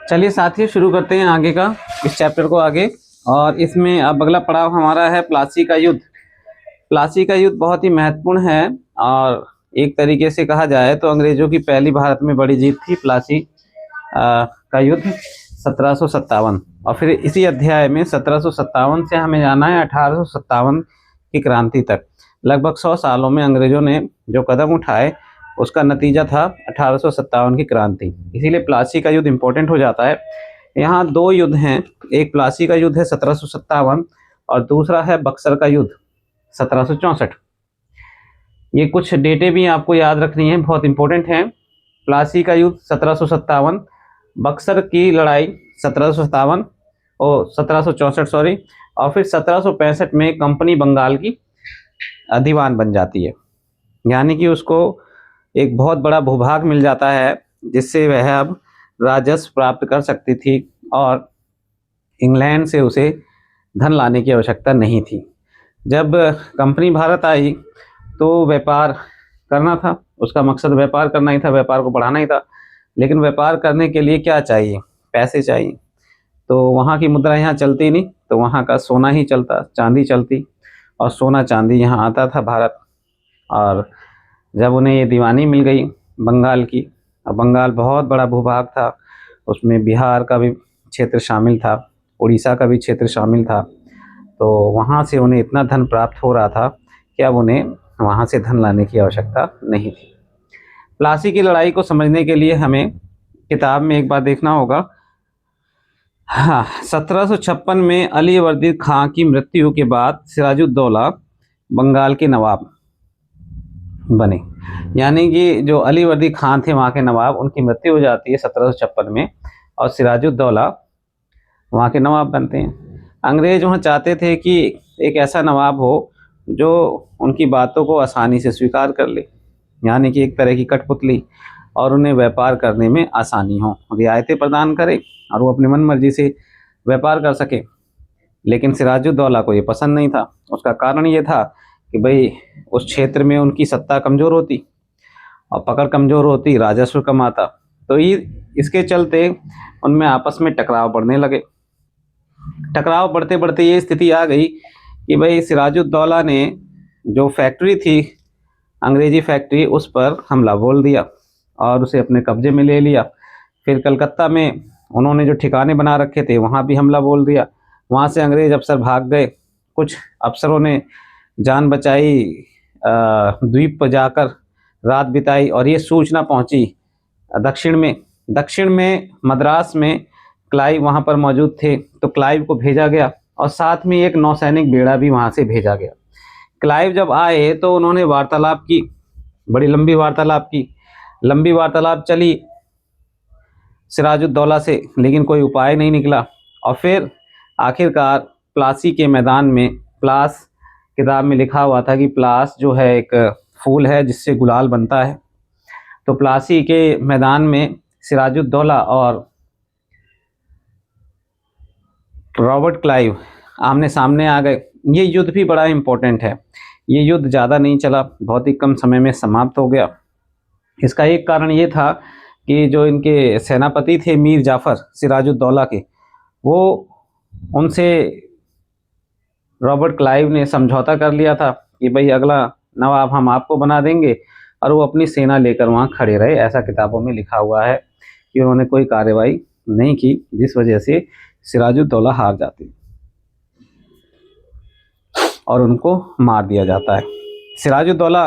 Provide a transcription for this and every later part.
चलिए साथियों, शुरू करते हैं आगे का इस चैप्टर को आगे। और इसमें अब अगला पड़ाव हमारा है प्लासी का युद्ध। प्लासी का युद्ध बहुत ही महत्वपूर्ण है और एक तरीके से कहा जाए तो अंग्रेजों की पहली भारत में बड़ी जीत थी प्लासी का युद्ध 1757। और फिर इसी अध्याय में 1757 से हमें जाना है 1857 की क्रांति तक। लगभग 100 सालों में अंग्रेजों ने जो कदम उठाए उसका नतीजा था 1857 की क्रांति। इसीलिए प्लासी का युद्ध इंपॉर्टेंट हो जाता है। यहाँ दो युद्ध हैं, एक प्लासी का युद्ध है 1757 और दूसरा है बक्सर का युद्ध 1764। ये कुछ डेटे भी आपको याद रखनी है, बहुत इंपॉर्टेंट हैं। प्लासी का युद्ध 1757, बक्सर की लड़ाई 1757 और 1764 सॉरी, और फिर 1765 में कंपनी बंगाल की दीवान बन जाती है। यानी कि उसको एक बहुत बड़ा भूभाग मिल जाता है जिससे वह अब राजस्व प्राप्त कर सकती थी और इंग्लैंड से उसे धन लाने की आवश्यकता नहीं थी। जब कंपनी भारत आई तो व्यापार करना था, उसका मकसद व्यापार करना ही था, व्यापार को बढ़ाना ही था। लेकिन व्यापार करने के लिए क्या चाहिए? पैसे चाहिए। तो वहाँ की मुद्रा यहाँ चलती नहीं, तो वहाँ का सोना ही चलता, चांदी चलती, और सोना चांदी यहाँ आता था भारत। और जब उन्हें ये दीवानी मिल गई बंगाल की, और बंगाल बहुत बड़ा भूभाग था, उसमें बिहार का भी क्षेत्र शामिल था, उड़ीसा का भी क्षेत्र शामिल था, तो वहाँ से उन्हें इतना धन प्राप्त हो रहा था कि अब उन्हें वहाँ से धन लाने की आवश्यकता नहीं थी। प्लासी की लड़ाई को समझने के लिए हमें किताब में एक बार देखना होगा। हाँ, 1756 में अली वर्दी खां की मृत्यु के बाद सिराजुद्दौला बंगाल के नवाब बने। यानी कि जो अली वर्दी खान थे वहाँ के नवाब, उनकी मृत्यु हो जाती है 1756 में और सिराजुद्दौला वहाँ के नवाब बनते हैं। अंग्रेज वहाँ चाहते थे कि एक ऐसा नवाब हो जो उनकी बातों को आसानी से स्वीकार कर ले, यानी कि एक तरह की कठपुतली, और उन्हें व्यापार करने में आसानी हो, रियायतें प्रदान करे और वो अपनी मन मर्जी से व्यापार कर सके। लेकिन सिराजुद्दौला को ये पसंद नहीं था। उसका कारण ये था कि भाई उस क्षेत्र में उनकी सत्ता कमज़ोर होती और पकड़ कमज़ोर होती, राजस्व कम आता। तो ये इसके चलते उनमें आपस में टकराव बढ़ने लगे। टकराव बढ़ते बढ़ते ये स्थिति आ गई कि भाई सिराजुद्दौला ने जो फैक्ट्री थी, अंग्रेजी फैक्ट्री, उस पर हमला बोल दिया और उसे अपने कब्जे में ले लिया। फिर कलकत्ता में उन्होंने जो ठिकाने बना रखे थे वहाँ भी हमला बोल दिया। वहाँ से अंग्रेज अफसर भाग गए। कुछ अफसरों ने जान बचाई, द्वीप पर जाकर रात बिताई, और ये सूचना पहुँची दक्षिण में मद्रास में क्लाइव वहाँ पर मौजूद थे, तो क्लाइव को भेजा गया और साथ में एक नौसैनिक बेड़ा भी वहाँ से भेजा गया। क्लाइव जब आए तो उन्होंने वार्तालाप की, बड़ी लंबी वार्तालाप चली सिराजुद्दौला से, लेकिन कोई उपाय नहीं निकला। और फिर आखिरकार प्लासी के मैदान में, प्लास किताब में लिखा हुआ था कि प्लास जो है एक फूल है जिससे गुलाल बनता है, तो प्लासी के मैदान में सिराजुद्दौला और रॉबर्ट क्लाइव आमने सामने आ गए। ये युद्ध भी बड़ा इम्पोर्टेंट है। ये युद्ध ज़्यादा नहीं चला, बहुत ही कम समय में समाप्त हो गया। इसका एक कारण ये था कि जो इनके सेनापति थे मीर जाफ़र सिराजुद्दौला के, वो उनसे रॉबर्ट क्लाइव ने समझौता कर लिया था कि भाई अगला नवाब हम आपको बना देंगे, और वो अपनी सेना लेकर वहाँ खड़े रहे। ऐसा किताबों में लिखा हुआ है कि उन्होंने कोई कार्रवाई नहीं की, जिस वजह से सिराजुद्दौला हार जाते और उनको मार दिया जाता है। सिराजुद्दौला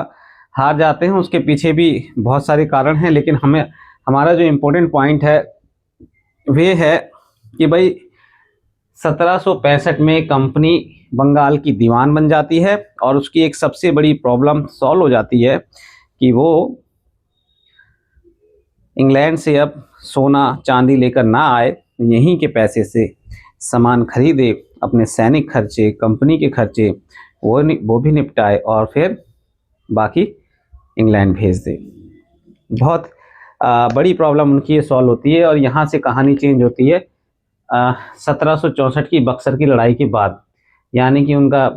हार जाते हैं, उसके पीछे भी बहुत सारे कारण हैं, लेकिन हमारा जो इम्पोर्टेंट पॉइंट है वे है कि भाई 1765 में कंपनी बंगाल की दीवान बन जाती है और उसकी एक सबसे बड़ी प्रॉब्लम सॉल्व हो जाती है कि वो इंग्लैंड से अब सोना चांदी लेकर ना आए, यहीं के पैसे से सामान खरीदे, अपने सैनिक खर्चे, कंपनी के खर्चे वो भी निपटाए और फिर बाकी इंग्लैंड भेज दे। बहुत बड़ी प्रॉब्लम उनकी ये सॉल्व होती है और यहाँ से कहानी चेंज होती है 1764 की बक्सर की लड़ाई के बाद। यानी कि उनका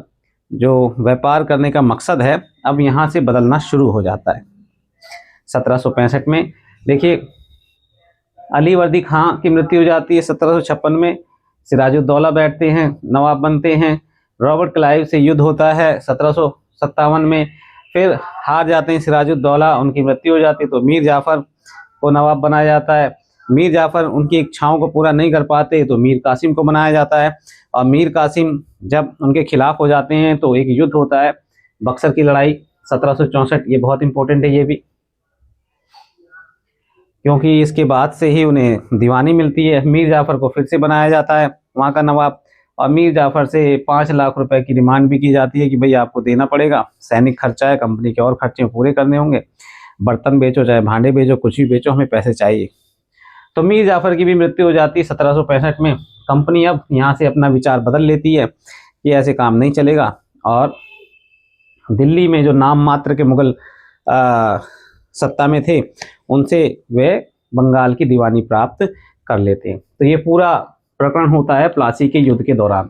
जो व्यापार करने का मकसद है अब यहाँ से बदलना शुरू हो जाता है 1765 में। देखिए अली वर्दी खां की मृत्यु हो जाती है 1756 में। सिराजुद्दौला बैठते हैं, नवाब बनते हैं। रॉबर्ट क्लाइव से युद्ध होता है 1757 में, फिर हार जाते हैं सिराजुद्दौला, उनकी मृत्यु हो जाती है, तो मीर जाफर को नवाब बनाया जाता है। मीर जाफर उनकी इच्छाओं को पूरा नहीं कर पाते तो मीर कासिम को बनाया जाता है, और मीर कासिम जब उनके खिलाफ हो जाते हैं तो एक युद्ध होता है, बक्सर की लड़ाई 1764। ये बहुत इंपॉर्टेंट है ये भी, क्योंकि इसके बाद से ही उन्हें दीवानी मिलती है। मीर जाफर को फिर से बनाया जाता है वहाँ का नवाब, और मीर जाफर से 5 लाख रुपए की डिमांड भी की जाती है कि भाई आपको देना पड़ेगा, सैनिक खर्चा है, कंपनी के और खर्चे पूरे करने होंगे, बर्तन बेचो चाहे भांडे बेचो, कुछ भी बेचो, हमें पैसे चाहिए। तो मीर जाफर की भी मृत्यु हो जाती है 1765 में। कंपनी अब यहाँ से अपना विचार बदल लेती है कि ऐसे काम नहीं चलेगा, और दिल्ली में जो नाम मात्र के मुगल सत्ता में थे उनसे वे बंगाल की दीवानी प्राप्त कर लेते हैं। तो ये पूरा प्रकरण होता है प्लासी के युद्ध के दौरान।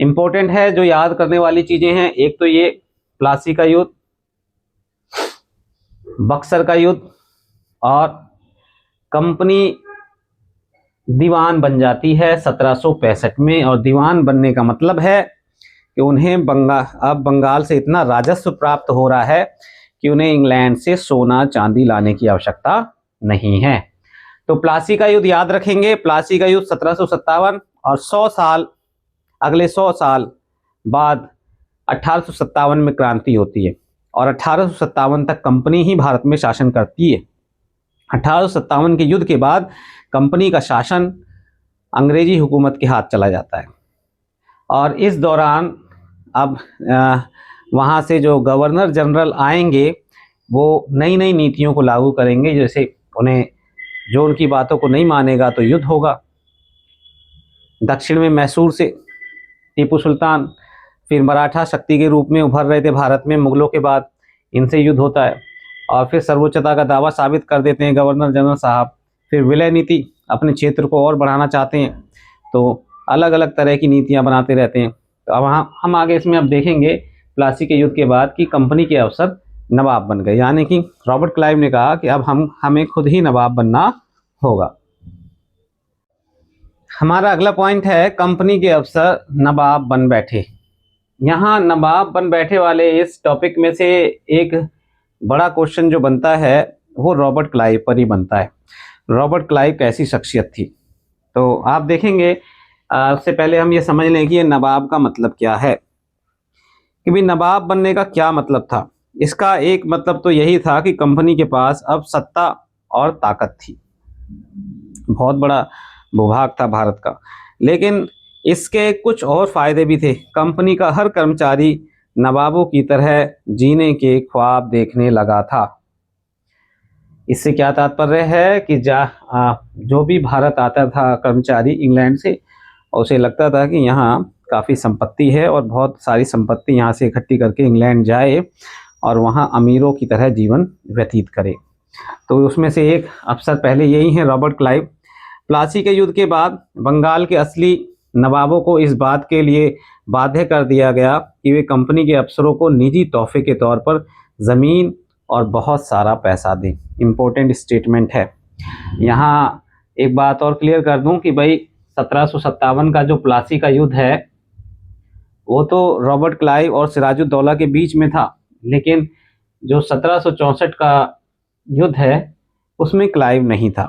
इंपॉर्टेंट है, जो याद करने वाली चीजें हैं, एक तो ये प्लासी का युद्ध, बक्सर का युद्ध, और कंपनी दीवान बन जाती है 1765 में। और दीवान बनने का मतलब है कि उन्हें अब बंगाल से इतना राजस्व प्राप्त हो रहा है कि उन्हें इंग्लैंड से सोना चांदी लाने की आवश्यकता नहीं है। तो प्लासी का युद्ध याद रखेंगे। प्लासी का युद्ध 1757, और 100 साल, अगले 100 साल बाद 1857 में क्रांति होती है, और 1857 तक कंपनी ही भारत में शासन करती है। 1857 के युद्ध के बाद कंपनी का शासन अंग्रेजी हुकूमत के हाथ चला जाता है, और इस दौरान अब वहाँ से जो गवर्नर जनरल आएंगे वो नई नई नीतियों को लागू करेंगे, जैसे उन्हें जो उनकी बातों को नहीं मानेगा तो युद्ध होगा। दक्षिण में मैसूर से टीपू सुल्तान फिर मराठा शक्ति के रूप में उभर रहे थे भारत में मुगलों के बाद, इनसे युद्ध होता है, और फिर सर्वोच्चता का दावा साबित कर देते हैं गवर्नर जनरल साहब। फिर विलय नीति, अपने क्षेत्र को और बढ़ाना चाहते हैं, तो अलग अलग तरह की नीतियां बनाते रहते हैं। तो अब हम आगे इसमें अब देखेंगे प्लासी के युद्ध के बाद कि कंपनी के अफसर नवाब बन गए, यानी कि रॉबर्ट क्लाइव ने कहा कि अब हमें खुद ही नवाब बनना होगा। हमारा अगला पॉइंट है कंपनी के अफसर नवाब बन बैठे। यहाँ नवाब बन बैठे वाले इस टॉपिक में से एक बड़ा क्वेश्चन जो बनता है वो रॉबर्ट क्लाइव पर ही बनता है। रॉबर्ट क्लाइव कैसी शख्सियत थी, तो आप देखेंगे। उससे पहले हम ये समझ लें कि ये नवाब का मतलब क्या है, कि भाई नवाब बनने का क्या मतलब था। इसका एक मतलब तो यही था कि कंपनी के पास अब सत्ता और ताकत थी, बहुत बड़ा भूभाग था भारत का। लेकिन इसके कुछ और फायदे भी थे। कंपनी का हर कर्मचारी नवाबों की तरह जीने के ख्वाब देखने लगा था। इससे क्या तात्पर्य है कि जो भी भारत आता था कर्मचारी इंग्लैंड से, उसे लगता था कि यहाँ काफ़ी संपत्ति है और बहुत सारी संपत्ति यहाँ से इकट्ठी करके इंग्लैंड जाए और वहाँ अमीरों की तरह जीवन व्यतीत करे। तो उसमें से एक अफसर पहले यही हैं, रॉबर्ट क्लाइव। प्लासी के युद्ध के बाद बंगाल के असली नवाबों को इस बात के लिए बाध्य कर दिया गया कि वे कंपनी के अफसरों को निजी तोहफे के तौर पर ज़मीन और बहुत सारा पैसा दें। इम्पोर्टेंट स्टेटमेंट है। यहाँ एक बात और क्लियर कर दूं कि भाई 1757 का जो प्लासी का युद्ध है वो तो रॉबर्ट क्लाइव और सिराजुद्दौला के बीच में था, लेकिन जो 1764 का युद्ध है उसमें क्लाइव नहीं था।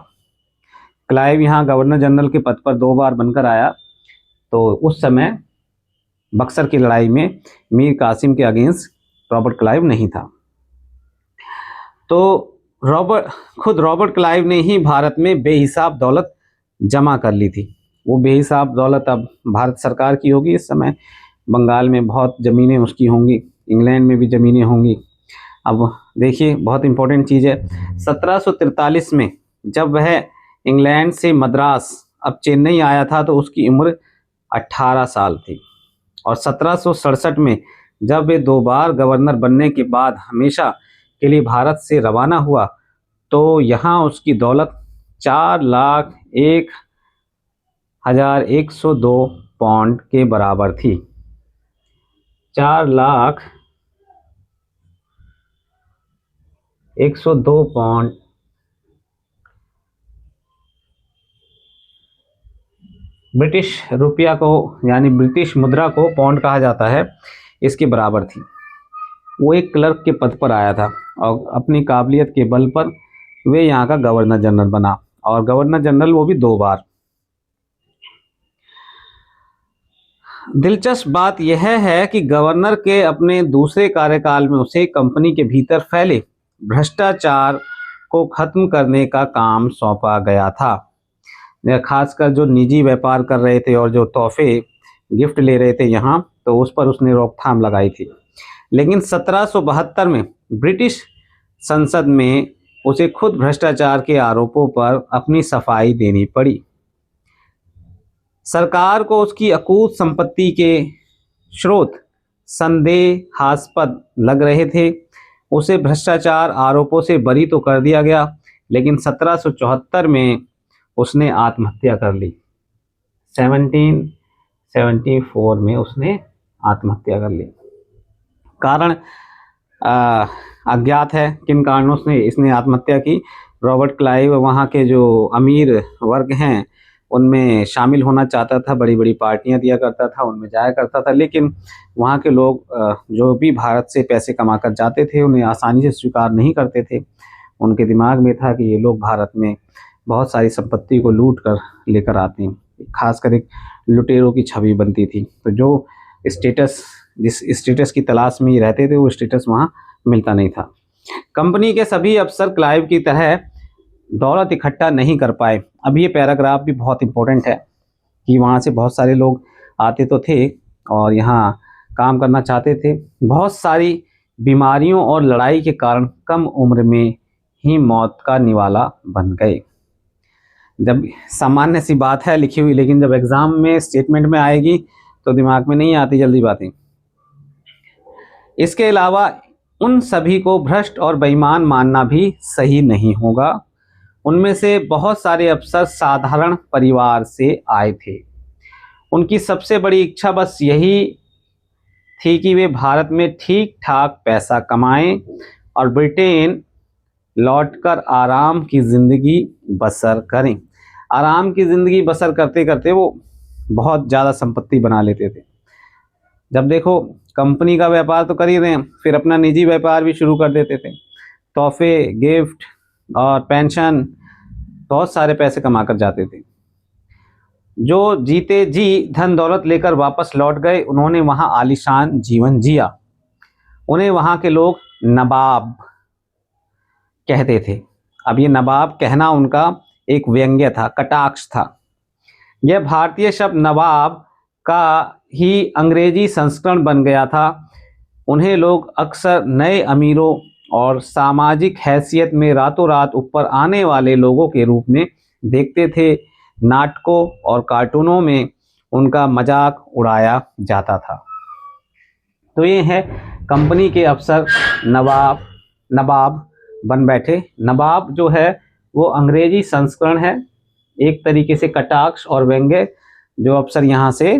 क्लाइव यहाँ गवर्नर जनरल के पद पर 2 बार बनकर आया, तो उस समय बक्सर की लड़ाई में मीर कासिम के अगेंस्ट रॉबर्ट क्लाइव नहीं था। तो खुद रॉबर्ट क्लाइव ने ही भारत में बेहिसाब दौलत जमा कर ली थी। वो बेहिसाब दौलत अब भारत सरकार की होगी। इस समय बंगाल में बहुत ज़मीनें उसकी होंगी, इंग्लैंड में भी ज़मीनें होंगी। अब देखिए, बहुत इंपॉर्टेंट चीज़ है, 1743 में जब वह इंग्लैंड से मद्रास अब चेन्नई आया था तो उसकी उम्र 18 साल थी। और 1767 में जब वे 2 बार गवर्नर बनने के बाद हमेशा के लिए भारत से रवाना हुआ तो यहाँ उसकी दौलत 4,01,102 पाउंड के बराबर थी। 4,01,102 पाउंड ब्रिटिश रुपया को यानी ब्रिटिश मुद्रा को पाउंड कहा जाता है, इसके बराबर थी। वो एक क्लर्क के पद पर आया था और अपनी काबिलियत के बल पर वे यहाँ का गवर्नर जनरल बना, और गवर्नर जनरल वो भी 2 बार। दिलचस्प बात यह है कि गवर्नर के अपने दूसरे कार्यकाल में उसे कंपनी के भीतर फैले भ्रष्टाचार को खत्म करने का काम सौंपा गया था। खासकर जो निजी व्यापार कर रहे थे और जो तोहफे गिफ्ट ले रहे थे यहाँ, तो उस पर उसने रोकथाम लगाई थी। लेकिन 1772 में ब्रिटिश संसद में उसे खुद भ्रष्टाचार के आरोपों पर अपनी सफाई देनी पड़ी। सरकार को उसकी अकूत संपत्ति के स्रोत संदेहास्पद लग रहे थे। उसे भ्रष्टाचार आरोपों से बरी तो कर दिया गया, लेकिन 1774 में उसने आत्महत्या कर ली। 1774 में उसने आत्महत्या कर ली। कारण अज्ञात है, किन कारणों से इसने आत्महत्या की। रॉबर्ट क्लाइव वहाँ के जो अमीर वर्ग हैं उनमें शामिल होना चाहता था, बड़ी बड़ी पार्टियां दिया करता था, उनमें जाया करता था, लेकिन वहाँ के लोग जो भी भारत से पैसे कमा कर जाते थे उन्हें आसानी से स्वीकार नहीं करते थे। उनके दिमाग में था कि ये लोग भारत में बहुत सारी संपत्ति को लूट कर लेकर आते हैं। खासकर एक लुटेरों की छवि बनती थी, तो जो स्टेटस जिस स्टेटस की तलाश में ही रहते थे वो स्टेटस वहाँ मिलता नहीं था। कंपनी के सभी अफसर क्लाइव की तरह दौलत इकट्ठा नहीं कर पाए। अब ये पैराग्राफ भी बहुत इंपॉर्टेंट है कि वहाँ से बहुत सारे लोग आते तो थे और यहाँ काम करना चाहते थे। बहुत सारी बीमारियों और लड़ाई के कारण कम उम्र में ही मौत का निवाला बन गए। जब सामान्य सी बात है लिखी हुई, लेकिन जब एग्ज़ाम में स्टेटमेंट में आएगी तो दिमाग में नहीं आती जल्दी बातें। इसके अलावा उन सभी को भ्रष्ट और बेईमान मानना भी सही नहीं होगा। उनमें से बहुत सारे अफसर साधारण परिवार से आए थे। उनकी सबसे बड़ी इच्छा बस यही थी कि वे भारत में ठीक ठाक पैसा कमाएं और ब्रिटेन लौटकर आराम की ज़िंदगी बसर करें। आराम की ज़िंदगी बसर करते करते वो बहुत ज़्यादा संपत्ति बना लेते थे। जब देखो कंपनी का व्यापार तो कर ही रहे हैं, फिर अपना निजी व्यापार भी शुरू कर देते थे। तोहफे, गिफ्ट और पेंशन, बहुत सारे पैसे कमा कर जाते थे। जो जीते जी धन दौलत लेकर वापस लौट गए, उन्होंने वहाँ आलीशान जीवन जिया। उन्हें वहाँ के लोग नवाब कहते थे। अब ये नवाब कहना उनका एक व्यंग्य था, कटाक्ष था। यह भारतीय शब्द नवाब का ही अंग्रेजी संस्करण बन गया था। उन्हें लोग अक्सर नए अमीरों और सामाजिक हैसियत में रातों रात ऊपर आने वाले लोगों के रूप में देखते थे। नाटकों और कार्टूनों में उनका मजाक उड़ाया जाता था। तो ये है कंपनी के अफसर नवाब बन बैठे। नवाब जो है वो अंग्रेजी संस्करण है, एक तरीके से कटाक्ष और व्यंग्य, जो अफसर यहाँ से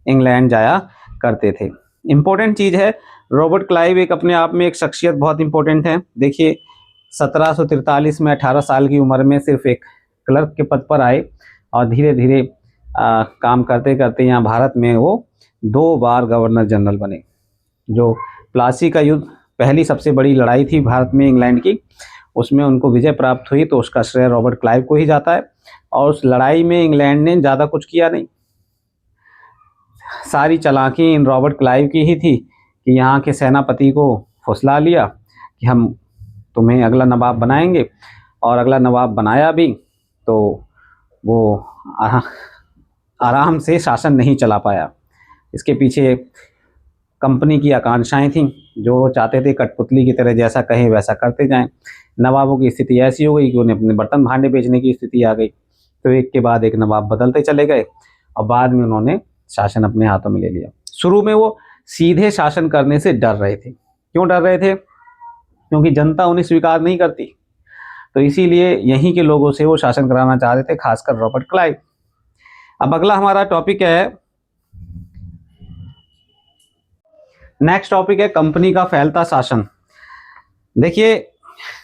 इंग्लैंड जाया करते थे। इम्पोर्टेंट चीज़ है, रॉबर्ट क्लाइव एक अपने आप में एक शख्सियत बहुत इंपॉर्टेंट है। देखिए 1743 में 18 साल की उम्र में सिर्फ एक क्लर्क के पद पर आए और धीरे धीरे काम करते करते यहाँ भारत में वो 2 बार गवर्नर जनरल बने। जो प्लासी का युद्ध पहली सबसे बड़ी लड़ाई थी भारत में इंग्लैंड की, उसमें उनको विजय प्राप्त हुई, तो उसका श्रेय रॉबर्ट क्लाइव को ही जाता है। और उस लड़ाई में इंग्लैंड ने ज़्यादा कुछ किया नहीं, सारी चालाकी इन रॉबर्ट क्लाइव की ही थी कि यहाँ के सेनापति को फुसला लिया कि हम तुम्हें अगला नवाब बनाएंगे, और अगला नवाब बनाया भी, तो वो आराम से शासन नहीं चला पाया। इसके पीछे कंपनी की आकांक्षाएं थीं, जो चाहते थे कठपुतली की तरह जैसा कहें वैसा करते जाएं। नवाबों की स्थिति ऐसी हो गई कि उन्हें अपने बर्तन भांडे बेचने की स्थिति आ गई, तो एक के बाद एक नवाब बदलते चले गए और बाद में उन्होंने शासन अपने हाथों में ले लिया। शुरू में वो सीधे शासन करने से डर रहे थे। क्यों डर रहे थे? क्योंकि जनता उन्हें स्वीकार नहीं करती, तो इसीलिए यहीं के लोगों से वो शासन कराना चाह रहे थे, खासकर रॉबर्ट क्लाइव। अब अगला हमारा टॉपिक है, नेक्स्ट टॉपिक है कंपनी का फैलता शासन। देखिए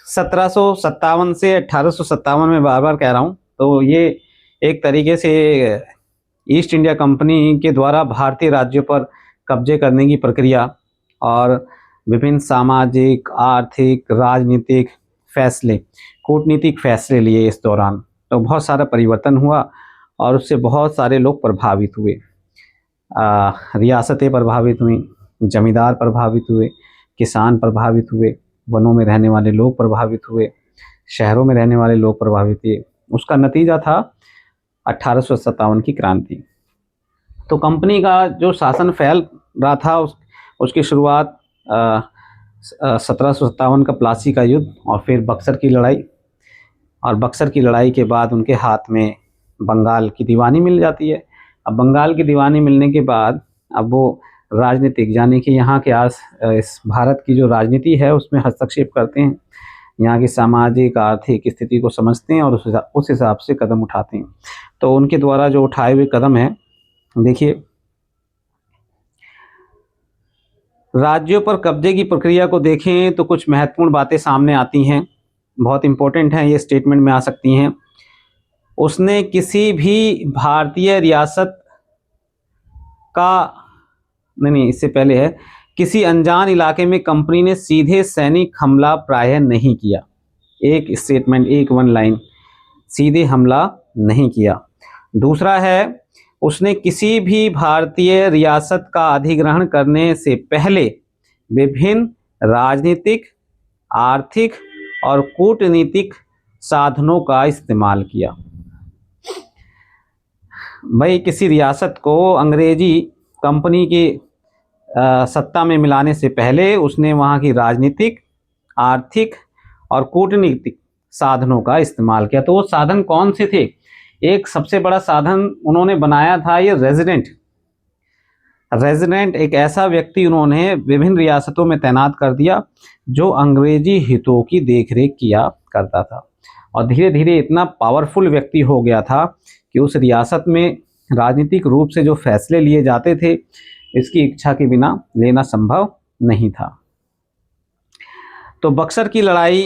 1757 से 1857 में बार बार कह रहा हूँ, तो ये एक तरीके से ईस्ट इंडिया कंपनी के द्वारा भारतीय राज्यों पर कब्जे करने की प्रक्रिया और विभिन्न सामाजिक, आर्थिक, राजनीतिक फैसले, कूटनीतिक फैसले लिए इस दौरान। तो बहुत सारा परिवर्तन हुआ और उससे बहुत सारे लोग प्रभावित हुए। रियासतें प्रभावित हुई, जमींदार प्रभावित हुए, किसान प्रभावित हुए, वनों में रहने वाले लोग प्रभावित हुए, शहरों में रहने वाले लोग प्रभावित हुए। उसका नतीजा था 1857 की क्रांति। तो कंपनी का जो शासन फैल रहा था उसकी शुरुआत 1757 का प्लासी का युद्ध और फिर बक्सर की लड़ाई, और बक्सर की लड़ाई के बाद उनके हाथ में बंगाल की दीवानी मिल जाती है। अब बंगाल की दीवानी मिलने के बाद अब वो राजनीतिक, यानी कि यहाँ के इस भारत की जो राजनीति है उसमें हस्तक्षेप करते हैं, यहाँ की सामाजिक आर्थिक स्थिति को समझते हैं और उस हिसाब से कदम उठाते हैं। तो उनके द्वारा जो उठाए हुए कदम है, देखिए, राज्यों पर कब्जे की प्रक्रिया को देखें तो कुछ महत्वपूर्ण बातें सामने आती हैं, बहुत इंपॉर्टेंट हैं, ये स्टेटमेंट में आ सकती हैं। उसने किसी भी भारतीय रियासत का नहीं, इससे पहले है, किसी अनजान इलाके में कंपनी ने सीधे सैनिक हमला प्रायः नहीं किया। एक स्टेटमेंट, एक वन लाइन, सीधे हमला नहीं किया। दूसरा है, उसने किसी भी भारतीय रियासत का अधिग्रहण करने से पहले विभिन्न राजनीतिक, आर्थिक और कूटनीतिक साधनों का इस्तेमाल किया। भाई, किसी रियासत को अंग्रेजी कंपनी की सत्ता में मिलाने से पहले उसने वहाँ की राजनीतिक, आर्थिक और कूटनीतिक साधनों का इस्तेमाल किया। तो वो साधन कौन से थे? एक सबसे बड़ा साधन उन्होंने बनाया था ये रेजिडेंट, एक ऐसा व्यक्ति उन्होंने विभिन्न रियासतों में तैनात कर दिया जो अंग्रेजी हितों की देखरेख किया करता था, और धीरे धीरे इतना पावरफुल व्यक्ति हो गया था कि उस रियासत में राजनीतिक रूप से जो फैसले लिए जाते थे इसकी इच्छा के बिना लेना संभव नहीं था। तो बक्सर की लड़ाई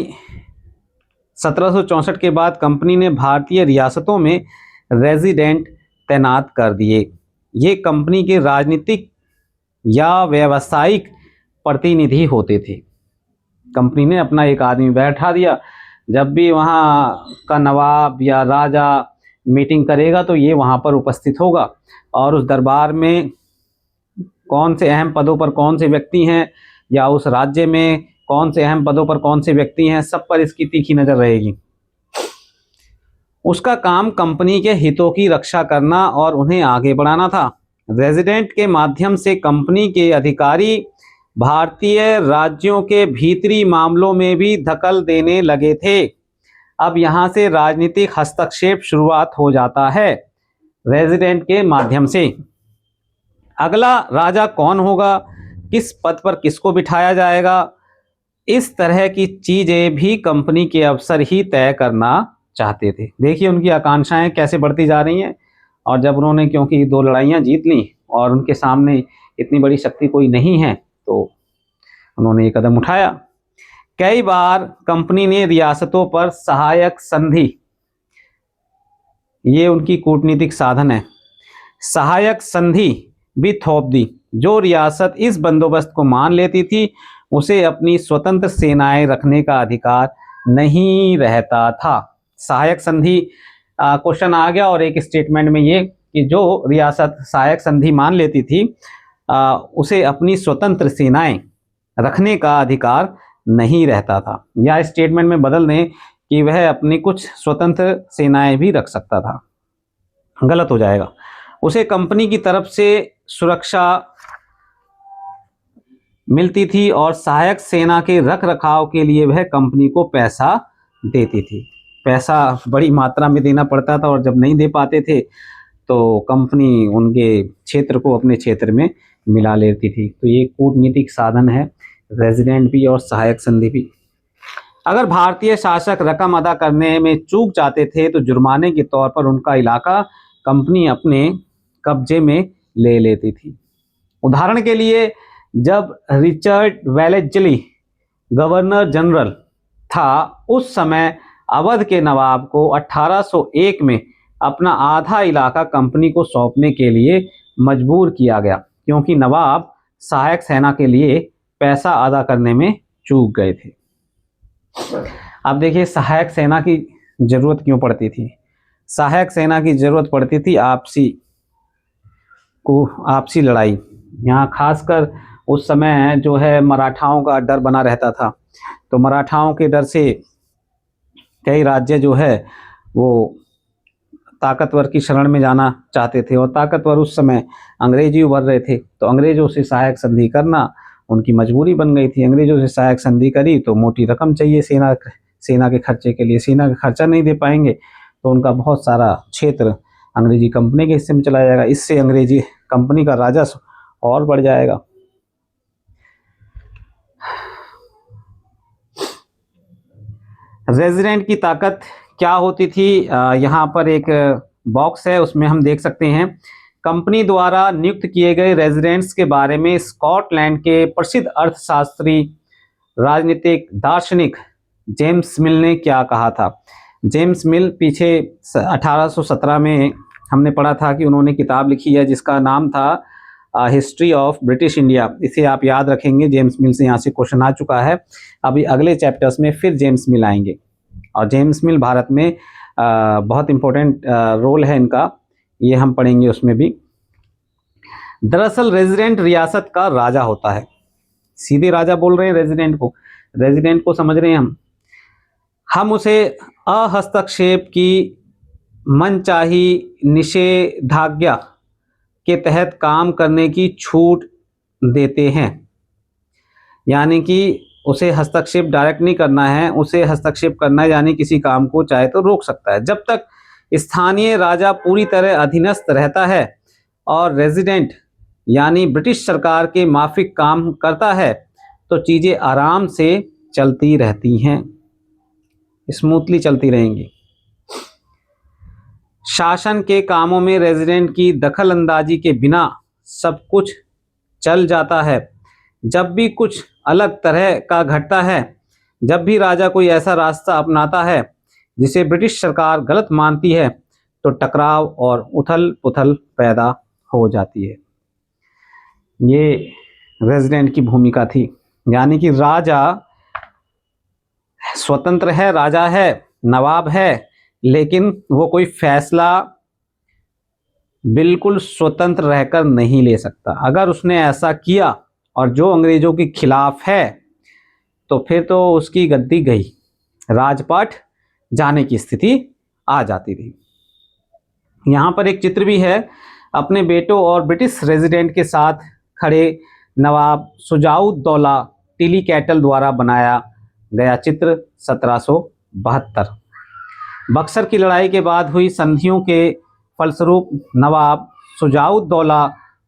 1764 के बाद कंपनी ने भारतीय रियासतों में रेजिडेंट तैनात कर दिए। ये कंपनी के राजनीतिक या व्यावसायिक प्रतिनिधि होते थे। कंपनी ने अपना एक आदमी बैठा दिया, जब भी वहाँ का नवाब या राजा मीटिंग करेगा तो ये वहाँ पर उपस्थित होगा, और उस दरबार में कौन से अहम पदों पर कौन से व्यक्ति हैं या उस राज्य में कौन से अहम पदों पर कौन से व्यक्ति हैं, सब पर इसकी तीखी नजर रहेगी। उसका काम कंपनी के हितों की रक्षा करना और उन्हें आगे बढ़ाना था। रेजिडेंट के माध्यम से कंपनी के अधिकारी भारतीय राज्यों के भीतरी मामलों में भी दखल देने लगे थे। अब यहाँ से राजनीतिक हस्तक्षेप शुरुआत हो जाता है रेजिडेंट के माध्यम से। अगला राजा कौन होगा, किस पद पर किसको बिठाया जाएगा, इस तरह की चीजें भी कंपनी के अफसर ही तय करना चाहते थे। देखिए उनकी आकांक्षाएं कैसे बढ़ती जा रही हैं, और जब उन्होंने, क्योंकि 2 लड़ाइयां जीत ली और उनके सामने इतनी बड़ी शक्ति कोई नहीं है, तो उन्होंने ये कदम उठाया। कई बार कंपनी ने रियासतों पर सहायक संधि, ये उनकी कूटनीतिक साधन है, सहायक संधि भी थोप दी। जो रियासत इस बंदोबस्त को मान लेती थी उसे अपनी स्वतंत्र सेनाएं रखने का अधिकार नहीं रहता था। सहायक संधि क्वेश्चन आ गया, और एक स्टेटमेंट में ये कि जो रियासत सहायक संधि मान लेती थी उसे अपनी स्वतंत्र सेनाएं रखने का अधिकार नहीं रहता था, या स्टेटमेंट में बदल दें कि वह अपनी कुछ स्वतंत्र सेनाएं भी रख सकता था, गलत हो जाएगा। उसे कंपनी की तरफ से सुरक्षा मिलती थी और सहायक सेना के रख रखाव के लिए वह कंपनी को पैसा देती थी। पैसा बड़ी मात्रा में देना पड़ता था, और जब नहीं दे पाते थे तो कंपनी उनके क्षेत्र को अपने क्षेत्र में मिला लेती थी। तो ये कूटनीतिक साधन है, रेजिडेंट भी और सहायक संधि भी। अगर भारतीय शासक रकम अदा करने में चूक जाते थे तो जुर्माने के तौर पर उनका इलाका कंपनी अपने कब्जे में ले लेती थी। उदाहरण के लिए, जब रिचर्ड वेलेस्ली गवर्नर जनरल था, उस समय अवध के नवाब को 1801 में अपना आधा इलाका कंपनी को सौंपने के लिए मजबूर किया गया, क्योंकि नवाब सहायक सेना के लिए पैसा अदा करने में चूक गए थे। अब देखिए सहायक सेना की जरूरत क्यों पड़ती थी। सहायक सेना की जरूरत पड़ती थी आपसी लड़ाई। यहाँ खासकर उस समय जो है मराठाओं का डर बना रहता था, तो मराठाओं के डर से कई राज्य जो है वो ताकतवर की शरण में जाना चाहते थे, और ताकतवर उस समय अंग्रेज ही उभर रहे थे, तो अंग्रेजों से सहायक संधि करना उनकी मजबूरी बन गई थी। अंग्रेजों से सहायक संधि करी तो मोटी रकम चाहिए सेना के खर्चे के लिए, सेना का खर्चा नहीं दे पाएंगे तो उनका बहुत सारा क्षेत्र अंग्रेजी कंपनी के हिस्से में चला जाएगा, इससे अंग्रेजी कंपनी का राजस्व और बढ़ जाएगा। रेजिडेंट की ताकत क्या होती थी, यहाँ पर एक बॉक्स है उसमें हम देख सकते हैं। कंपनी द्वारा नियुक्त किए गए रेजिडेंट्स के बारे में स्कॉटलैंड के प्रसिद्ध अर्थशास्त्री राजनीतिक दार्शनिक जेम्स मिल ने क्या कहा था। जेम्स मिल पीछे 1817 में हमने पढ़ा था कि उन्होंने किताब लिखी है जिसका नाम था हिस्ट्री ऑफ ब्रिटिश इंडिया। इसे आप याद रखेंगे, जेम्स मिल से यहाँ से क्वेश्चन आ चुका है। अभी अगले चैप्टर्स में फिर जेम्स मिल आएंगे, और जेम्स मिल भारत में बहुत इंपॉर्टेंट रोल है इनका, ये हम पढ़ेंगे उसमें भी। दरअसल रेजिडेंट रियासत का राजा होता है। सीधे राजा बोल रहे हैं रेजिडेंट को समझ रहे हैं हम उसे अहस्तक्षेप की मनचाही निषेधाज्ञा के तहत काम करने की छूट देते हैं। यानी कि उसे हस्तक्षेप डायरेक्ट नहीं करना है, उसे हस्तक्षेप करना है यानी किसी काम को चाहे तो रोक सकता है। जब तक स्थानीय राजा पूरी तरह अधीनस्थ रहता है और रेजिडेंट यानी ब्रिटिश सरकार के माफिक काम करता है तो चीज़ें आराम से चलती रहती हैं, स्मूथली चलती रहेंगी। शासन के कामों में रेजिडेंट की दखल अंदाजी के बिना सब कुछ चल जाता है। जब भी कुछ अलग तरह का घटता है, जब भी राजा कोई ऐसा रास्ता अपनाता है जिसे ब्रिटिश सरकार गलत मानती है, तो टकराव और उथल पुथल पैदा हो जाती है। ये रेजिडेंट की भूमिका थी, यानी कि राजा स्वतंत्र है, राजा है, नवाब है, लेकिन वो कोई फैसला बिल्कुल स्वतंत्र रहकर नहीं ले सकता। अगर उसने ऐसा किया और जो अंग्रेजों के खिलाफ है तो फिर तो उसकी गद्दी गई, राजपाट जाने की स्थिति आ जाती थी। यहाँ पर एक चित्र भी है, अपने बेटों और ब्रिटिश रेजिडेंट के साथ खड़े नवाब शुजाउद्दौला टिली कैटल द्वारा बनाया गया चित्र 1772। बक्सर की लड़ाई के बाद हुई संधियों के फलस्वरूप नवाब शुजाउद्दौला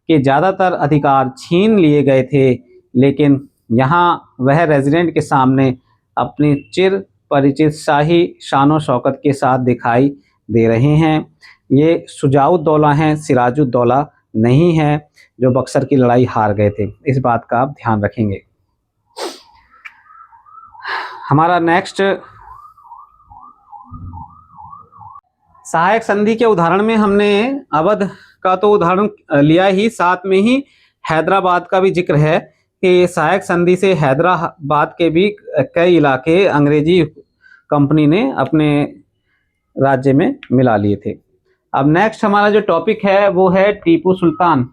के ज़्यादातर अधिकार छीन लिए गए थे, लेकिन यहाँ वह रेजिडेंट के सामने अपनी चिर परिचित शाही शानो शौकत के साथ दिखाई दे रहे हैं। ये शुजाउद्दौला हैं, सिराजुद्दौला नहीं है, जो बक्सर की लड़ाई हार गए थे। इस बात का आप ध्यान रखेंगे। हमारा नेक्स्ट सहायक संधि के उदाहरण में हमने अवध का तो उदाहरण लिया ही, साथ में ही हैदराबाद का भी जिक्र है कि सहायक संधि से हैदराबाद के भी कई इलाके अंग्रेजी कंपनी ने अपने राज्य में मिला लिए थे। अब नेक्स्ट हमारा जो टॉपिक है वो है टीपू सुल्तान,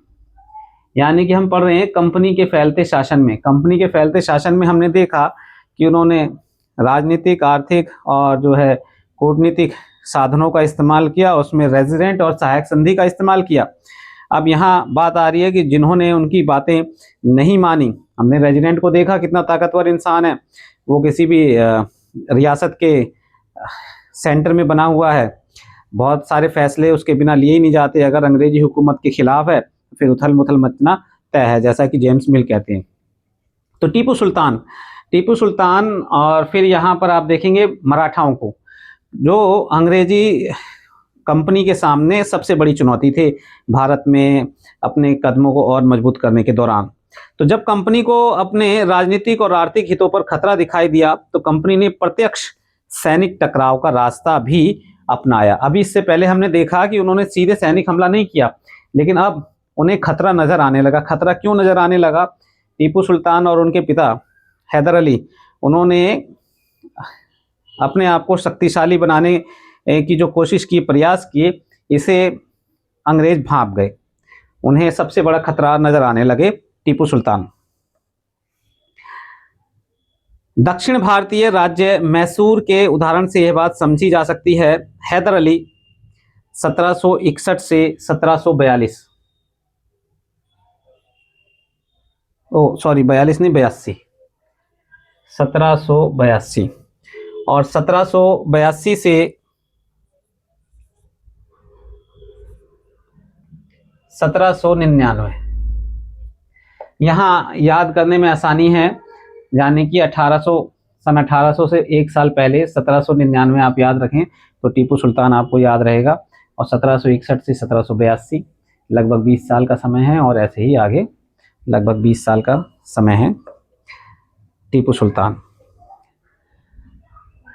यानी कि हम पढ़ रहे हैं कंपनी के फैलते शासन में। कंपनी के फैलते शासन में हमने देखा कि उन्होंने राजनीतिक, आर्थिक और जो है कूटनीतिक साधनों का इस्तेमाल किया, उसमें रेजिडेंट और सहायक संधि का इस्तेमाल किया। अब यहाँ बात आ रही है कि जिन्होंने उनकी बातें नहीं मानी, हमने रेजिडेंट को देखा कितना ताकतवर इंसान है, वो किसी भी रियासत के सेंटर में बना हुआ है, बहुत सारे फैसले उसके बिना लिए ही नहीं जाते। अगर अंग्रेजी हुकूमत के खिलाफ है फिर उथल मुथल मचना तय है, जैसा कि जेम्स मिल कहते हैं। तो टीपू सुल्तान और फिर यहाँ पर आप देखेंगे मराठाओं को, जो अंग्रेजी कंपनी के सामने सबसे बड़ी चुनौती थे भारत में अपने कदमों को और मजबूत करने के दौरान। तो जब कंपनी को अपने राजनीतिक और आर्थिक हितों पर खतरा दिखाई दिया तो कंपनी ने प्रत्यक्ष सैनिक टकराव का रास्ता भी अपनाया। अभी इससे पहले हमने देखा कि उन्होंने सीधे सैनिक हमला नहीं किया, लेकिन अब उन्हें खतरा नजर आने लगा। खतरा क्यों नजर आने लगा? टीपू सुल्तान और उनके पिता हैदर अली, उन्होंने अपने आप को शक्तिशाली बनाने की जो कोशिश की, प्रयास किए, इसे अंग्रेज भांप गए। उन्हें सबसे बड़ा खतरा नजर आने लगे टीपू सुल्तान। दक्षिण भारतीय राज्य मैसूर के उदाहरण से यह बात समझी जा सकती है। हैदर अली 1761 से 1742, ओ सॉरी 42 नहीं 82, 1782 और 1782 से 1799। यहाँ याद करने में आसानी है, यानी कि 1800 से एक साल पहले 1799 आप याद रखें तो टीपू सुल्तान आपको याद रहेगा। और 1761 से 1782 लगभग 20 साल का समय है, और ऐसे ही आगे लगभग 20 साल का समय है टीपू सुल्तान।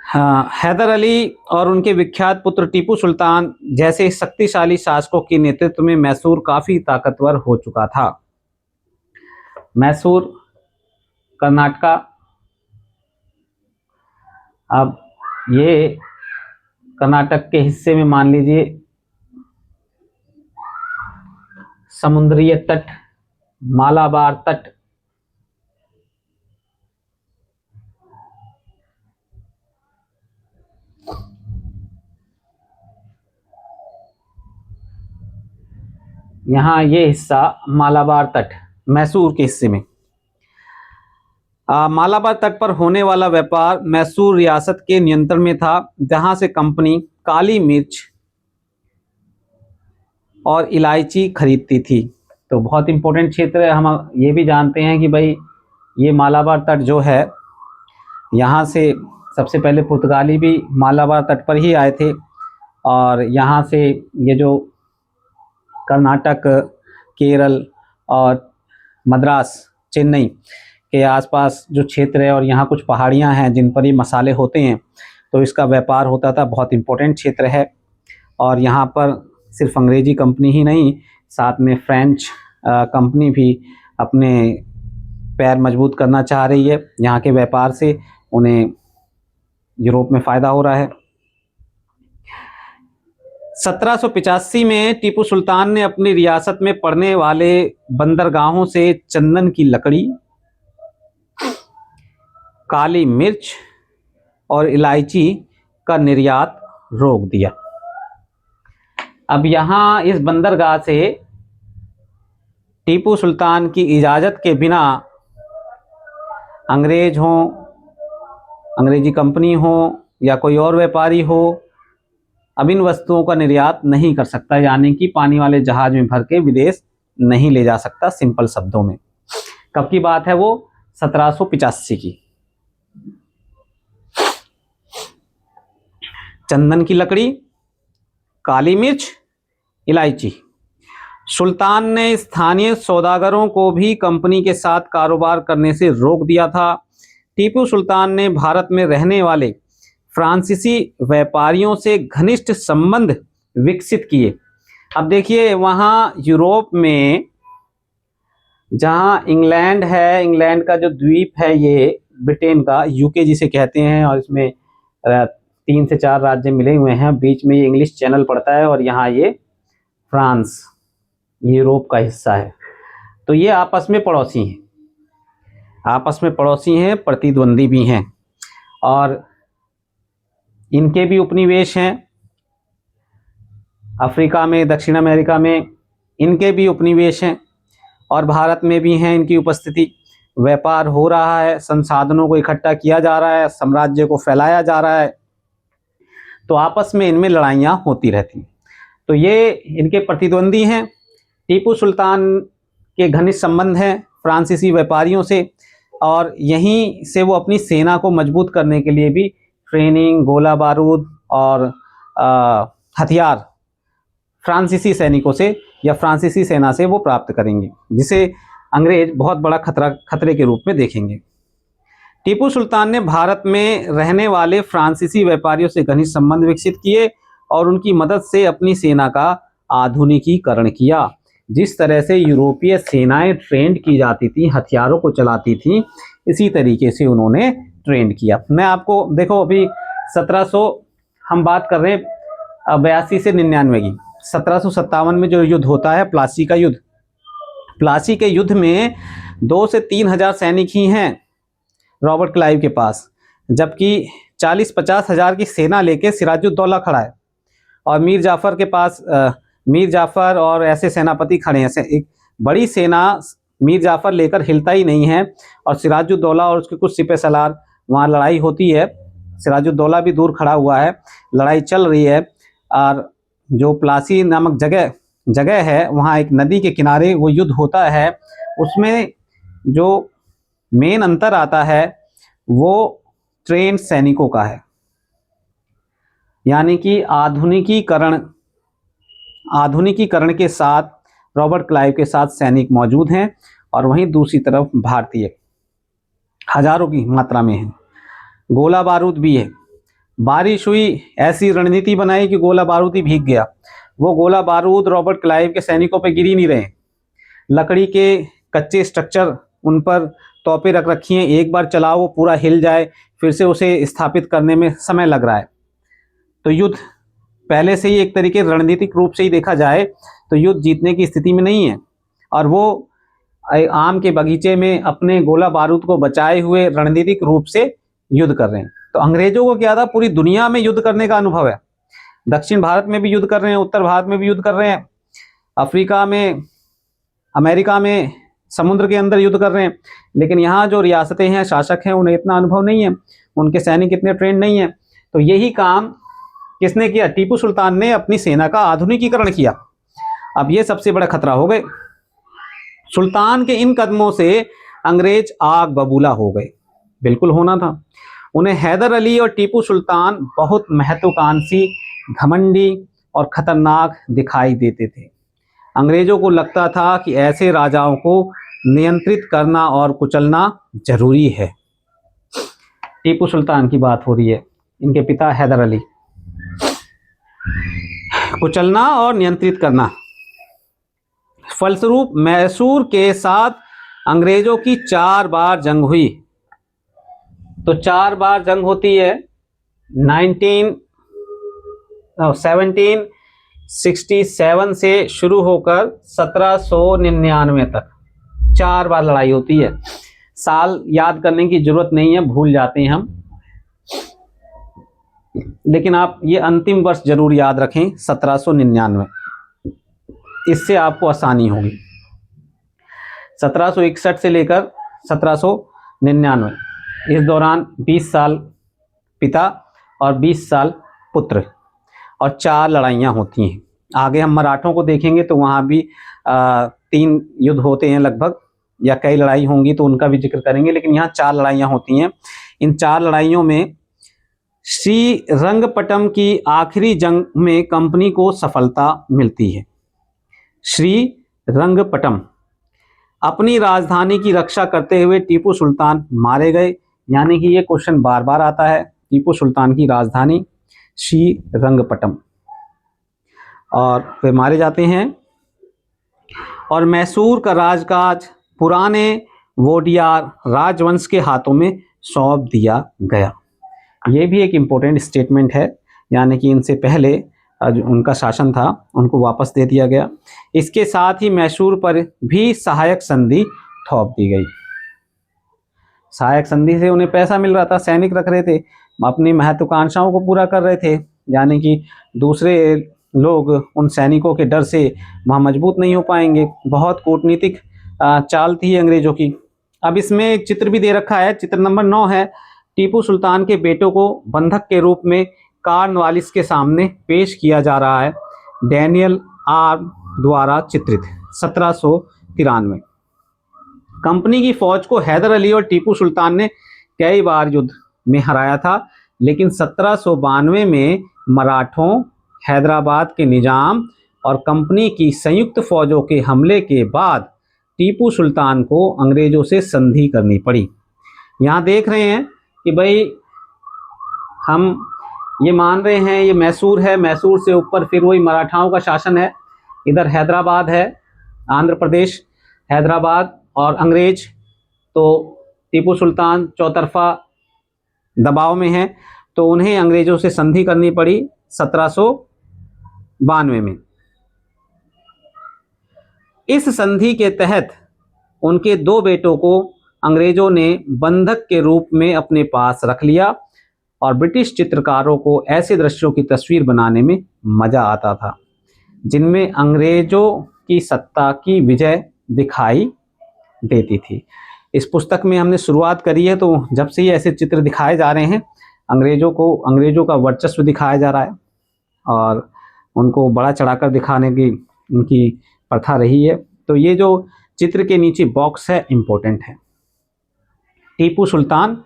हाँ, हैदर अली और उनके विख्यात पुत्र टीपू सुल्तान जैसे शक्तिशाली शासकों के नेतृत्व में मैसूर काफी ताकतवर हो चुका था। मैसूर कर्नाटका, अब ये कर्नाटक के हिस्से में मान लीजिए समुद्रीय तट, मालाबार तट, यहाँ ये हिस्सा मालाबार तट मैसूर के हिस्से में। मालाबार तट पर होने वाला व्यापार मैसूर रियासत के नियंत्रण में था, जहां से कंपनी काली मिर्च और इलायची खरीदती थी। तो बहुत इंपॉर्टेंट क्षेत्र है। हम ये भी जानते हैं कि भाई ये मालाबार तट जो है, यहाँ से सबसे पहले पुर्तगाली भी मालाबार तट पर ही आए थे, और यहाँ से ये जो कर्नाटक, केरल और मद्रास, चेन्नई के आसपास जो क्षेत्र है, और यहाँ कुछ पहाड़ियाँ हैं जिन पर ये मसाले होते हैं, तो इसका व्यापार होता था। बहुत इंपॉर्टेंट क्षेत्र है। और यहाँ पर सिर्फ अंग्रेजी कंपनी ही नहीं, साथ में फ्रेंच कंपनी भी अपने पैर मजबूत करना चाह रही है। यहाँ के व्यापार से उन्हें यूरोप में फ़ायदा हो रहा है। 1785 में टीपू सुल्तान ने अपनी रियासत में पड़ने वाले बंदरगाहों से चंदन की लकड़ी, काली मिर्च और इलायची का निर्यात रोक दिया। अब यहाँ इस बंदरगाह से टीपू सुल्तान की इजाज़त के बिना अंग्रेज हों, अंग्रेजी कंपनी हो या कोई और व्यापारी हो, अब इन वस्तुओं का निर्यात नहीं कर सकता, यानी कि पानी वाले जहाज में भर के विदेश नहीं ले जा सकता। सिंपल शब्दों में कब की बात है वो? 1785 की। चंदन की लकड़ी, काली मिर्च, इलायची। सुल्तान ने स्थानीय सौदागरों को भी कंपनी के साथ कारोबार करने से रोक दिया था। टीपू सुल्तान ने भारत में रहने वाले फ्रांसीसी व्यापारियों से घनिष्ठ संबंध विकसित किए। अब देखिए, वहाँ यूरोप में जहाँ इंग्लैंड है, इंग्लैंड का जो द्वीप है ये ब्रिटेन का, यूके जिसे कहते हैं, और इसमें 3 से 4 राज्य मिले हुए हैं। बीच में ये इंग्लिश चैनल पड़ता है, और यहाँ ये फ्रांस, यूरोप का हिस्सा है। तो ये आपस में पड़ोसी हैं, आपस में पड़ोसी हैं, प्रतिद्वंदी भी हैं, और इनके भी उपनिवेश हैं। अफ्रीका में, दक्षिण अमेरिका में इनके भी उपनिवेश हैं, और भारत में भी हैं इनकी उपस्थिति। व्यापार हो रहा है, संसाधनों को इकट्ठा किया जा रहा है, साम्राज्य को फैलाया जा रहा है, तो आपस में इनमें लड़ाइयाँ होती रहती। तो ये इनके प्रतिद्वंदी हैं। टीपू सुल्तान के घनिष्ठ संबंध हैं फ्रांसीसी व्यापारियों से, और यहीं से वो अपनी सेना को मजबूत करने के लिए भी ट्रेनिंग, गोला बारूद और हथियार फ्रांसीसी सैनिकों से या फ्रांसीसी सेना से वो प्राप्त करेंगे, जिसे अंग्रेज बहुत बड़ा खतरे के रूप में देखेंगे। टीपू सुल्तान ने भारत में रहने वाले फ्रांसीसी व्यापारियों से घनिष्ठ संबंध विकसित किए और उनकी मदद से अपनी सेना का आधुनिकीकरण किया। जिस तरह से यूरोपीय सेनाएं ट्रेंड की जाती थी, हथियारों को चलाती थी, इसी तरीके से उन्होंने ट्रेंड किया। मैं आपको देखो अभी 1700 हम बात कर रहे हैं 82 से 99 की। 1757 में जो युद्ध होता है प्लासी का युद्ध, प्लासी के युद्ध में 2 से 3 हजार सैनिक ही हैं रॉबर्ट क्लाइव के पास, जबकि 40-50 हजार की सेना लेके सिराजुद्दौला खड़ा है और मीर जाफर के पास मीर जाफर और ऐसे सेनापति खड़े हैं। एक बड़ी सेना मीर जाफर लेकर हिलता ही नहीं है और सिराजुद्दौला और उसके कुछ सिपह सलार, वहाँ लड़ाई होती है, सिराजुद्दौला भी दूर खड़ा हुआ है, लड़ाई चल रही है। और जो प्लासी नामक जगह है, वहाँ एक नदी के किनारे वो युद्ध होता है। उसमें जो मेन अंतर आता है वो ट्रेंड सैनिकों का है, यानी कि आधुनिकीकरण के साथ रॉबर्ट क्लाइव के साथ सैनिक मौजूद हैं और वहीं दूसरी तरफ भारतीय हजारों की मात्रा में हैं। गोला बारूद भी है, बारिश हुई, ऐसी रणनीति बनाई कि गोला बारूद ही भीग गया। वो गोला बारूद रॉबर्ट क्लाइव के सैनिकों पे गिर ही नहीं रहे। लकड़ी के कच्चे स्ट्रक्चर, उन पर तोपें रख रखी हैं, एक बार चलाओ वो पूरा हिल जाए, फिर से उसे स्थापित करने में समय लग रहा है। तो युद्ध पहले से ही एक तरीके रणनीतिक रूप से ही देखा जाए तो युद्ध जीतने की स्थिति में नहीं है, और वो आम के बगीचे में अपने गोला बारूद को बचाए हुए रणनीतिक रूप से युद्ध कर रहे हैं। तो अंग्रेजों को क्या था, पूरी दुनिया में युद्ध करने का अनुभव है। दक्षिण भारत में भी युद्ध कर रहे हैं, उत्तर भारत में भी युद्ध कर रहे हैं, अफ्रीका में, अमेरिका में, समुद्र के अंदर युद्ध कर रहे हैं। लेकिन यहाँ जो रियासतें हैं, शासक हैं, उन्हें इतना अनुभव नहीं है, उनके सैनिक इतने ट्रेंड नहीं है। तो यही काम किसने किया? टीपू सुल्तान ने अपनी सेना का आधुनिकीकरण किया। अब ये सबसे बड़ा खतरा हो गए। सुल्तान के इन कदमों से अंग्रेज आग बबूला हो गए, बिल्कुल होना था। उन्हें हैदर अली और टीपू सुल्तान बहुत महत्वाकांक्षी, घमंडी और खतरनाक दिखाई देते थे। अंग्रेजों को लगता था कि ऐसे राजाओं को नियंत्रित करना और कुचलना जरूरी है। टीपू सुल्तान की बात हो रही है, इनके पिता हैदर अली। कुचलना और नियंत्रित करना। फलस्वरूप मैसूर के साथ अंग्रेजों की 4 बार जंग हुई। तो 4 बार जंग होती है। 1767 से शुरू होकर 1799 तक 4 बार लड़ाई होती है। साल याद करने की जरूरत नहीं है, भूल जाते हैं हम, लेकिन आप ये अंतिम वर्ष जरूर याद रखें, 1799, इससे आपको आसानी होगी। 1761 से लेकर 1799, इस दौरान 20 साल पिता और 20 साल पुत्र, और 4 लड़ाइयाँ होती हैं। आगे हम मराठों को देखेंगे तो वहाँ भी 3 युद्ध होते हैं लगभग, या कई लड़ाई होंगी तो उनका भी जिक्र करेंगे, लेकिन यहाँ 4 लड़ाइयाँ होती हैं। इन 4 लड़ाइयों में श्रीरंगपट्टम की आखिरी जंग में कंपनी को सफलता मिलती है। श्रीरंगपट्टम, अपनी राजधानी की रक्षा करते हुए टीपू सुल्तान मारे गए, यानी कि ये क्वेश्चन बार बार आता है। टीपू सुल्तान की राजधानी श्रीरंगपट्टम, और वे मारे जाते हैं। और मैसूर का राजकाज पुराने वोडियार राजवंश के हाथों में सौंप दिया गया। ये भी एक इम्पोर्टेंट स्टेटमेंट है, यानी कि इनसे पहले उनका शासन था, उनको वापस दे दिया गया। इसके साथ ही मैसूर पर भी सहायक संधि थोप दी गई। सहायक संधि से उन्हें पैसा मिल रहा था, सैनिक रख रहे थे, अपनी महत्वाकांक्षाओं को पूरा कर रहे थे, यानी कि दूसरे लोग उन सैनिकों के डर से वहाँ मजबूत नहीं हो पाएंगे। बहुत कूटनीतिक चाल थी अंग्रेजों की। अब इसमें एक चित्र भी दे रखा है, चित्र नंबर 9 है। टीपू सुल्तान के बेटों को बंधक के रूप में कॉर्नवालिस के सामने पेश किया जा रहा है, डैनियल आर द्वारा चित्रित। 1793 कंपनी की फौज को हैदर अली और टीपू सुल्तान ने कई बार युद्ध में हराया था, लेकिन 1792 में मराठों, हैदराबाद के निजाम और कंपनी की संयुक्त फौजों के हमले के बाद टीपू सुल्तान को अंग्रेजों से संधि करनी पड़ी। यहाँ देख रहे हैं कि भाई हम ये मान रहे हैं ये मैसूर है, मैसूर से ऊपर फिर वही मराठाओं का शासन है, इधर हैदराबाद है, आंध्र प्रदेश, हैदराबाद और अंग्रेज। तो टीपू सुल्तान चौतरफा दबाव में है, तो उन्हें अंग्रेजों से संधि करनी पड़ी 1792 में। इस संधि के तहत उनके 2 बेटों को अंग्रेजों ने बंधक के रूप में अपने पास रख लिया और ब्रिटिश चित्रकारों को ऐसे दृश्यों की तस्वीर बनाने में मजा आता था जिनमें अंग्रेजों की सत्ता की विजय दिखाई देती थी। इस पुस्तक में हमने शुरुआत करी है, तो जब से ही ऐसे चित्र दिखाए जा रहे हैं, अंग्रेजों का वर्चस्व दिखाया जा रहा है और उनको बड़ा चढ़ाकर दिखाने की उनकी प्रथा रही है। तो ये जो चित्र के नीचे बॉक्स है इम्पोर्टेंट है। टीपू सुल्तान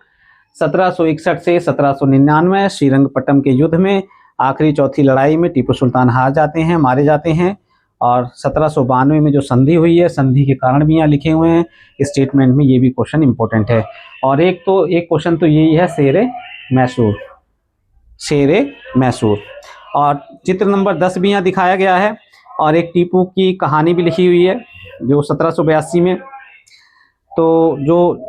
1761 से 1799 श्रीरंगपट्टम के युद्ध में आखिरी चौथी लड़ाई में टीपू सुल्तान हार जाते हैं, मारे जाते हैं। और 1792 में जो संधि हुई है, संधि के कारण भी यहाँ लिखे हुए हैं स्टेटमेंट में, ये भी क्वेश्चन इंपॉर्टेंट है। और एक क्वेश्चन तो यही है, शेर मैसूर। और चित्र नंबर 10 भी यहाँ दिखाया गया है और एक टीपू की कहानी भी लिखी हुई है जो 1782 में। तो जो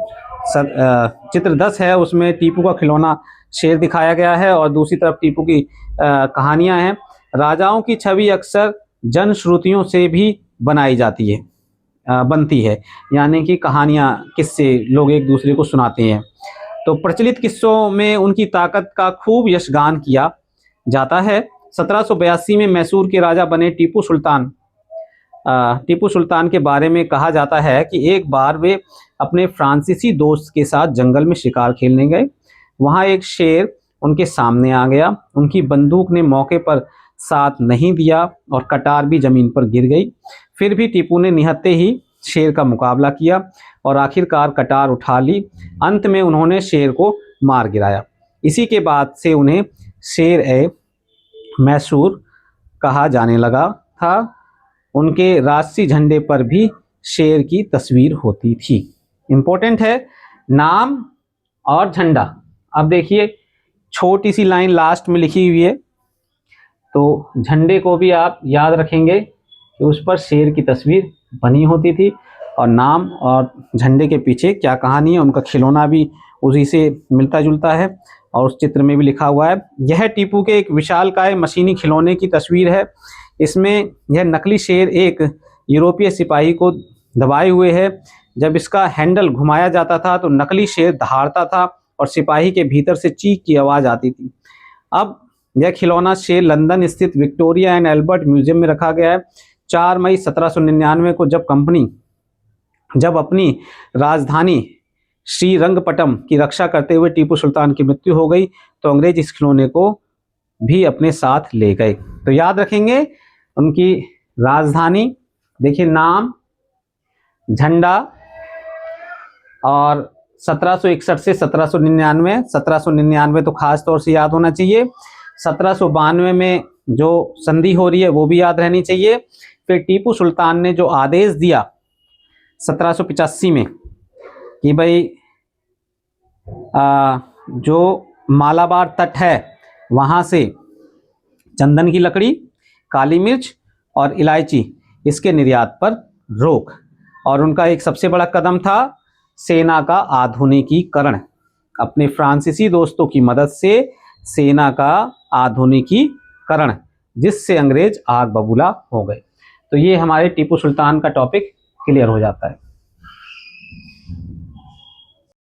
चित्र 10 है उसमें टीपू का खिलौना शेर दिखाया गया है और दूसरी तरफ टीपू की कहानियां हैं। राजाओं की छवि अक्सर जनश्रुतियों से भी बनती है, यानी कि कहानियां, किस्से लोग एक दूसरे को सुनाते हैं। तो प्रचलित किस्सों में उनकी ताकत का खूब यशगान किया जाता है। 1782 में मैसूर के राजा बने टीपू सुल्तान के बारे में कहा जाता है कि एक बार वे अपने फ्रांसीसी दोस्त के साथ जंगल में शिकार खेलने गए। वहां एक शेर उनके सामने आ गया। उनकी बंदूक ने मौके पर साथ नहीं दिया और कटार भी जमीन पर गिर गई। फिर भी टीपू ने निहत्ते ही शेर का मुकाबला किया और आखिरकार कटार उठा ली। अंत में उन्होंने शेर को मार गिराया। इसी के बाद से उन्हें मैसूर कहा जाने लगा था। उनके राष्ट्रीय झंडे पर भी शेर की तस्वीर होती थी। इम्पोर्टेंट है नाम और झंडा। अब देखिए छोटी सी लाइन लास्ट में लिखी हुई है, तो झंडे को भी आप याद रखेंगे कि उस पर शेर की तस्वीर बनी होती थी और नाम और झंडे के पीछे क्या कहानी है, उनका खिलौना भी उसी से मिलता जुलता है और उस चित्र में भी लिखा हुआ है। यह टीपू के एक विशालकाय मशीनी खिलौने की तस्वीर है। इसमें यह नकली शेर एक यूरोपीय सिपाही को दबाए हुए है। जब इसका हैंडल घुमाया जाता था तो नकली शेर दहाड़ता था और सिपाही के भीतर से चीख की आवाज़ आती थी। अब यह खिलौना शेर लंदन स्थित विक्टोरिया एंड एल्बर्ट म्यूजियम में रखा गया है। 4 मई 1799 को जब अपनी राजधानी श्रीरंगपट्टम की रक्षा करते हुए टीपू सुल्तान की मृत्यु हो गई तो अंग्रेज इस खिलौने को भी अपने साथ ले गए। तो याद रखेंगे उनकी राजधानी, देखिए नाम, झंडा और 1761 से 1799 तो खास तौर से याद होना चाहिए। 1792 में जो संधि हो रही है वो भी याद रहनी चाहिए। फिर टीपू सुल्तान ने जो आदेश दिया 1785 में कि भाई जो मालाबार तट है वहाँ से चंदन की लकड़ी, काली मिर्च और इलायची इसके निर्यात पर रोक, और उनका एक सबसे बड़ा कदम था सेना का आधुनिकीकरण। अपने फ्रांसीसी दोस्तों की मदद से सेना का आधुनिकीकरण, जिससे अंग्रेज आग बबूला हो गए। तो ये हमारे टीपू सुल्तान का टॉपिक क्लियर हो जाता है।